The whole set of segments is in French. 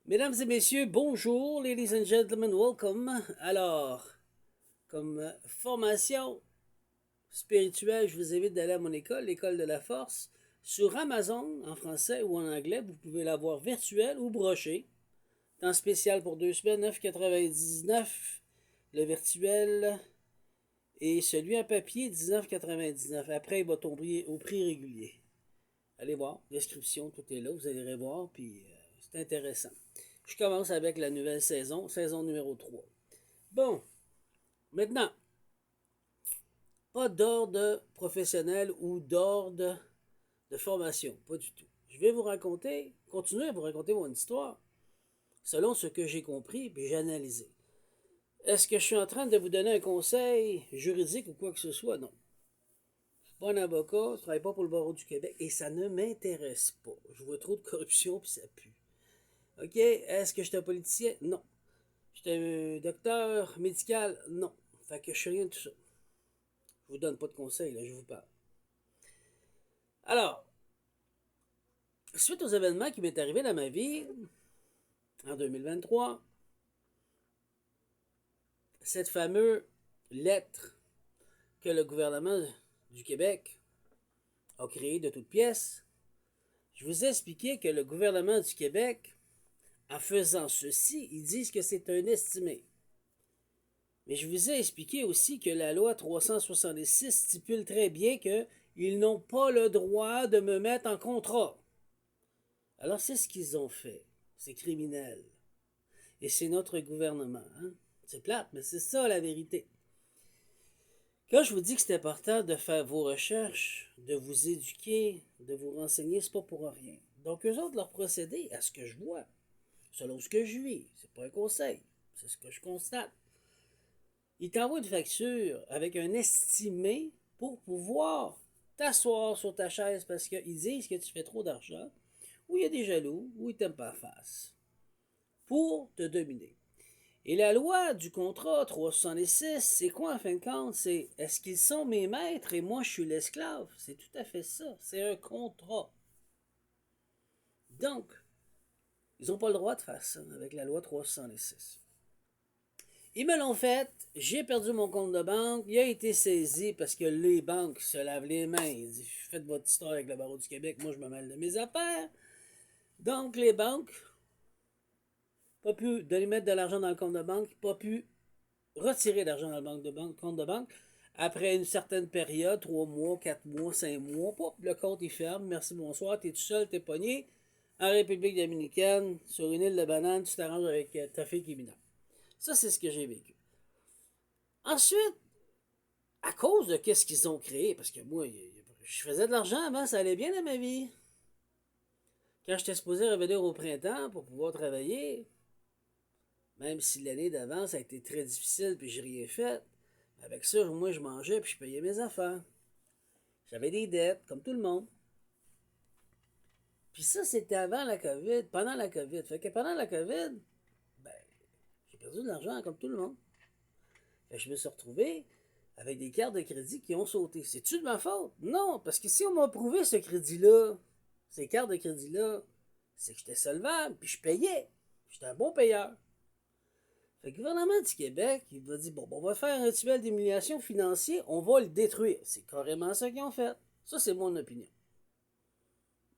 Mesdames et messieurs, bonjour, ladies and gentlemen, welcome. Alors, comme formation spirituelle, je vous invite d'aller à mon école, l'école de la force, sur Amazon, en français ou en anglais. Vous pouvez l'avoir virtuelle ou brochée. Temps spécial pour 2 semaines, 9,99. Le virtuel et celui en papier, 19,99. Après, il va tomber au prix régulier. Allez voir, description, tout est là, vous allez voir, puis c'est intéressant. Je commence avec la nouvelle saison, saison numéro 3. Bon, maintenant, pas d'ordre professionnel ou d'ordre de formation, pas du tout. Je vais vous raconter, continuer à vous raconter mon histoire, selon ce que j'ai compris et j'ai analysé. Est-ce que je suis en train de vous donner un conseil juridique ou quoi que ce soit? Non. Je ne suis pas un avocat, je ne travaille pas pour le barreau du Québec et ça ne m'intéresse pas. Je vois trop de corruption puis ça pue. OK, est-ce que je suis un politicien? Non. Je suis un docteur médical? Non. Fait que je suis rien de tout ça. Je vous donne pas de conseils, là, je vous parle. Alors, suite aux événements qui m'est arrivé dans ma vie, en 2023, cette fameuse lettre que le gouvernement du Québec a créée de toutes pièces, je vous ai expliqué que le gouvernement du Québec, en faisant ceci, ils disent que c'est un estimé. Mais je vous ai expliqué aussi que la loi 366 stipule très bien qu'ils n'ont pas le droit de me mettre en contrat. Alors c'est ce qu'ils ont fait. C'est criminel. Et c'est notre gouvernement. Hein? C'est plate, mais c'est ça la vérité. Quand je vous dis que c'est important de faire vos recherches, de vous éduquer, de vous renseigner, c'est pas pour rien. Donc eux autres, leur procédé, à ce que je vois, selon ce que je vis, c'est pas un conseil, c'est ce que je constate. Ils t'envoient une facture avec un estimé pour pouvoir t'asseoir sur ta chaise parce qu'ils disent que tu fais trop d'argent, ou il y a des jaloux, ou ils t'aiment pas face, pour te dominer. Et la loi du contrat 366, c'est quoi en fin de compte? C'est est-ce qu'ils sont mes maîtres et moi je suis l'esclave? C'est tout à fait ça. C'est un contrat. Donc, ils n'ont pas le droit de faire ça avec la loi 366. Ils me l'ont fait, j'ai perdu mon compte de banque, il a été saisi parce que les banques se lavent les mains. Ils disent, faites votre histoire avec le barreau du Québec, moi je me mêle de mes affaires. Donc les banques, pas pu de mettre de l'argent dans le compte de banque, pas pu retirer l'argent dans le compte de banque. Après une certaine période, 3 mois, 4 mois, 5 mois, pop, le compte est ferme, merci, bonsoir, t'es tout seul, t'es pogné, en République dominicaine, sur une île de banane, tu t'arranges avec ta fille qui est mineure. Ça, c'est ce que j'ai vécu. Ensuite, à cause de qu'est-ce qu'ils ont créé, parce que moi, je faisais de l'argent avant, ça allait bien dans ma vie. Quand j'étais supposé revenir au printemps pour pouvoir travailler, même si l'année d'avant, ça a été très difficile puis j'ai rien fait, avec ça, moi, je mangeais puis je payais mes affaires. J'avais des dettes, comme tout le monde. Puis ça, c'était avant la COVID, pendant la COVID. Fait que pendant la COVID, ben, j'ai perdu de l'argent, comme tout le monde. Fait que je me suis retrouvé avec des cartes de crédit qui ont sauté. C'est-tu de ma faute? Non, parce que si on m'a prouvé ce crédit-là, ces cartes de crédit-là, c'est que j'étais solvable, puis je payais. J'étais un bon payeur. Fait que le gouvernement du Québec, il va dire, bon, on va faire un rituel d'humiliation financier, on va le détruire. C'est carrément ça qu'ils ont fait. Ça, c'est mon opinion.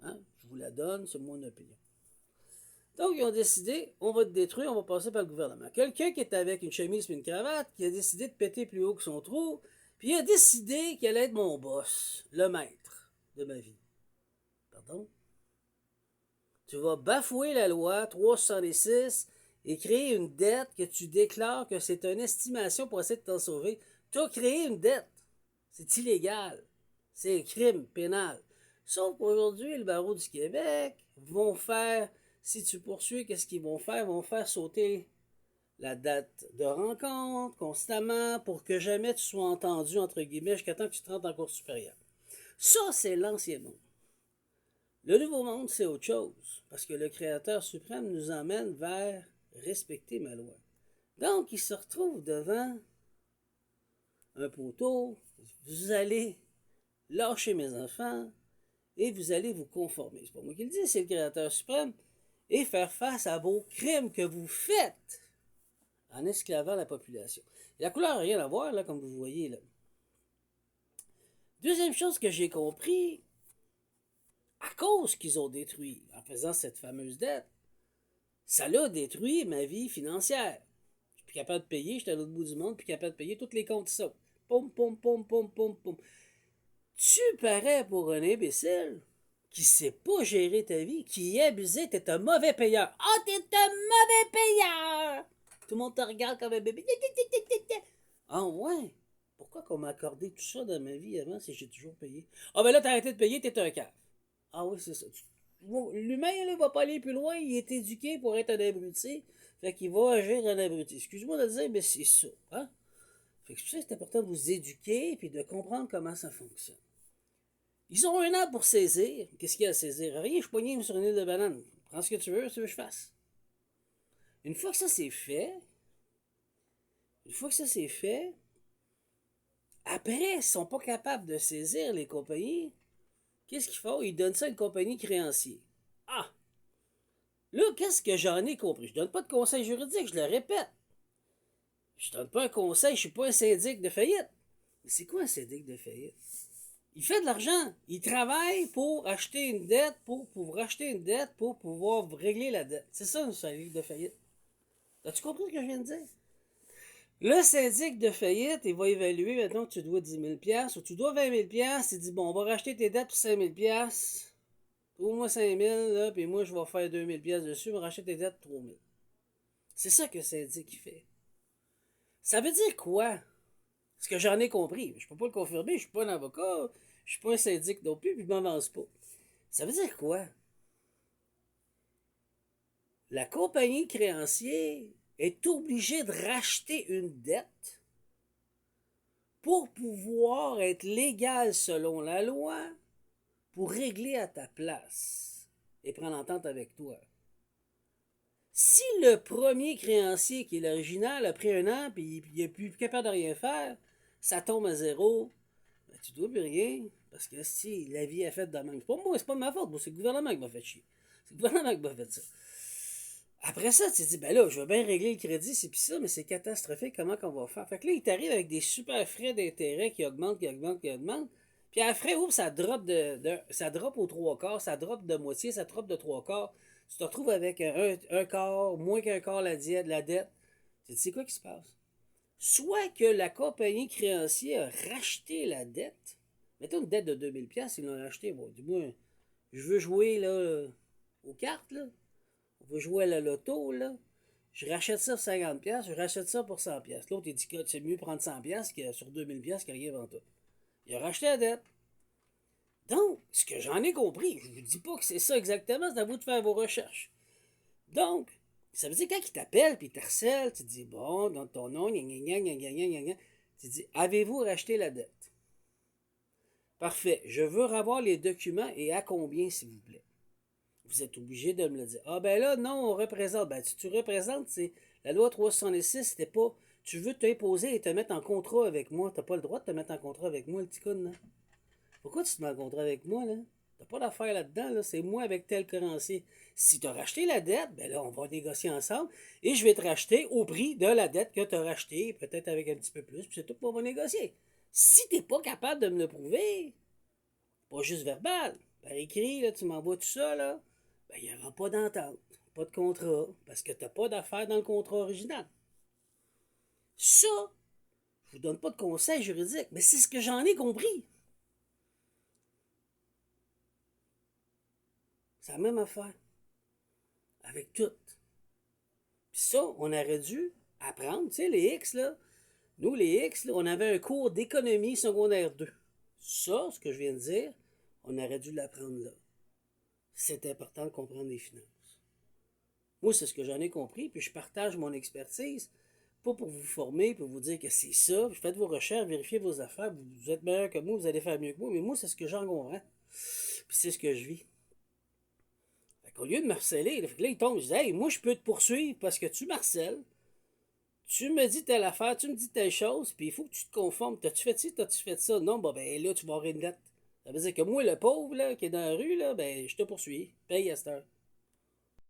Hein? Je vous la donne, c'est mon opinion. Donc, ils ont décidé, on va te détruire, on va passer par le gouvernement. Quelqu'un qui est avec une chemise et une cravate, qui a décidé de péter plus haut que son trou, puis il a décidé qu'il allait être mon boss, le maître de ma vie. Pardon? Tu vas bafouer la loi 366 et créer une dette que tu déclares que c'est une estimation pour essayer de t'en sauver. Tu as créé une dette. C'est illégal. C'est un crime pénal. Sauf qu'aujourd'hui, le barreau du Québec vont faire, si tu poursuis, qu'est-ce qu'ils vont faire? Ils vont faire sauter la date de rencontre constamment pour que jamais tu sois entendu, entre guillemets, jusqu'à temps que tu te rentres en cours supérieure. Ça, c'est l'ancien monde. Le nouveau monde, c'est autre chose, parce que le Créateur suprême nous emmène vers respecter ma loi. Donc, il se retrouve devant un poteau, vous allez lâcher mes enfants et vous allez vous conformer. C'est pas moi qui le dis, c'est le Créateur suprême. et faire face à vos crimes que vous faites en esclavant la population. Et la couleur n'a rien à voir, là, comme vous voyez. Là. Deuxième chose que j'ai compris, à cause qu'ils ont détruit, en faisant cette fameuse dette, ça l'a détruit ma vie financière. Je suis plus capable de payer, j'étais à l'autre bout du monde, plus capable de payer tous les comptes ça. Poum, poum, poum, poum, poum, poum. Tu parais pour un imbécile qui sait pas gérer ta vie, qui est abusé, t'es un mauvais payeur. Ah, oh, t'es un mauvais payeur! Tout le monde te regarde comme un bébé. Ah ouais? Pourquoi qu'on m'a accordé tout ça dans ma vie avant si j'ai toujours payé? Ah ben là, t'as arrêté de payer, t'es un cave. Ah oui, c'est ça. L'humain, là, va pas aller plus loin, il est éduqué pour être un abruti. Fait qu'il va agir en abruti. Excuse-moi de le dire, mais c'est ça. Hein? Fait que c'est pour ça que c'est important de vous éduquer et de comprendre comment ça fonctionne. Ils ont un an pour saisir. Qu'est-ce qu'il y a à saisir? Rien, je suis poigné sur une île de banane. Prends ce que tu veux que je fasse. Une fois que ça c'est fait, après, ils ne sont pas capables de saisir les compagnies. Qu'est-ce qu'ils font? Ils donnent ça à une compagnie créancier. Ah! Là, qu'est-ce que j'en ai compris? Je donne pas de conseil juridique, je le répète. Je donne pas un conseil, je suis pas un syndic de faillite. Mais c'est quoi un syndic de faillite? Il fait de l'argent. Il travaille pour acheter une dette, pour racheter une dette, pour pouvoir régler la dette. C'est ça un syndic de faillite. As-tu compris ce que je viens de dire? Le syndic de faillite, il va évaluer, maintenant que tu dois 10 000 ou tu dois 20 000 il dit, bon, on va racheter tes dettes pour 5 000 trouve-moi 5 000, là, puis moi, je vais faire 2 000 dessus, on va racheter tes dettes pour 3 000. C'est ça que le syndic fait. Ça veut dire quoi? Ce que j'en ai compris. Je peux pas le confirmer, je suis pas un avocat, je suis pas un syndic non plus, puis je m'avance pas. Ça veut dire quoi? La compagnie créancière est obligée de racheter une dette pour pouvoir être légale selon la loi, pour régler à ta place et prendre entente avec toi. Si le premier créancier, qui est l'original, a pris un an et il n'est plus capable de rien faire, ça tombe à zéro, ben, tu ne dois plus rien. Parce que si la vie est faite de même, c'est pas moi, c'est pas ma faute, moi, c'est le gouvernement qui m'a fait chier. C'est le gouvernement qui m'a fait ça. Après ça, tu te dis, ben là, je vais bien régler le crédit, c'est pis ça, mais c'est catastrophique, comment qu'on va faire? Fait que là, il t'arrive avec des super frais d'intérêt qui augmentent, qui augmentent, qui augmentent. Puis après, oups, ça drop ça drop aux trois quarts, ça drop de moitié, ça drop de trois quarts. Tu te retrouves avec un quart, moins qu'un quart la dette. Tu sais quoi qui se passe? Soit que la compagnie créancière a racheté la dette. Mettons une dette de 2000 $, ils l'ont acheté. Bon, dis-moi, je veux jouer là, aux cartes, là. On veut jouer à la loto, là. Je rachète ça pour 50 $, je rachète ça pour 100 $. L'autre, il dit que c'est mieux prendre 100 $ que sur 2000 $ qu'il n'y a rien avant tout. Il a racheté la dette. Donc, ce que j'en ai compris, je ne vous dis pas que c'est ça exactement, c'est à vous de faire vos recherches. Donc, ça veut dire quand il t'appelle puis il te harcèle, tu te dis, bon, dans ton nom, tu dis, avez-vous racheté la dette? Parfait, je veux revoir les documents et à combien, s'il vous plaît? Vous êtes obligé de me le dire. Ah ben là, non, on représente. Ben, tu représentes, c'est la loi 366, c'était pas. Tu veux t'imposer et te mettre en contrat avec moi. T'as pas le droit de te mettre en contrat avec moi, le petit con, là. Pourquoi tu te mets en contrat avec moi, là? T'as pas d'affaire là-dedans, là. C'est moi avec tel créancier. Si t'as racheté la dette, ben là, on va négocier ensemble et je vais te racheter au prix de la dette que t'as racheté, peut-être avec un petit peu plus, puis c'est tout, on va négocier. Si t'es pas capable de me le prouver, pas juste verbal, par écrit, là, tu m'envoies tout ça, là, ben, il n'y aura pas d'entente, pas de contrat, parce que tu n'as pas d'affaires dans le contrat original. Ça, je vous donne pas de conseils juridiques, mais c'est ce que j'en ai compris. C'est la même affaire. Avec tout. Puis ça, on aurait dû apprendre, tu sais, les X, là. Nous, les X, là, on avait un cours d'économie secondaire 2. Ça, ce que je viens de dire, on aurait dû l'apprendre là. C'est important de comprendre les finances. Moi, c'est ce que j'en ai compris, puis je partage mon expertise, pas pour vous former, pour vous dire que c'est ça. Faites vos recherches, vérifiez vos affaires, vous êtes meilleur que moi, vous allez faire mieux que moi, mais moi, c'est ce que j'en comprends. Puis c'est ce que je vis. Fait qu'au lieu de me harceler, là, il tombe, je dis, hey, moi, je peux te poursuivre parce que tu m'harcèles, tu me dis telle affaire, tu me dis telle chose, puis il faut que tu te conformes. T'as-tu fait ci, t'as-tu fait ça? Non, ben là, tu vas avoir une dette. Ça veut dire que moi, le pauvre, là, qui est dans la rue, là, ben, je te poursuis. Paye à cette heure.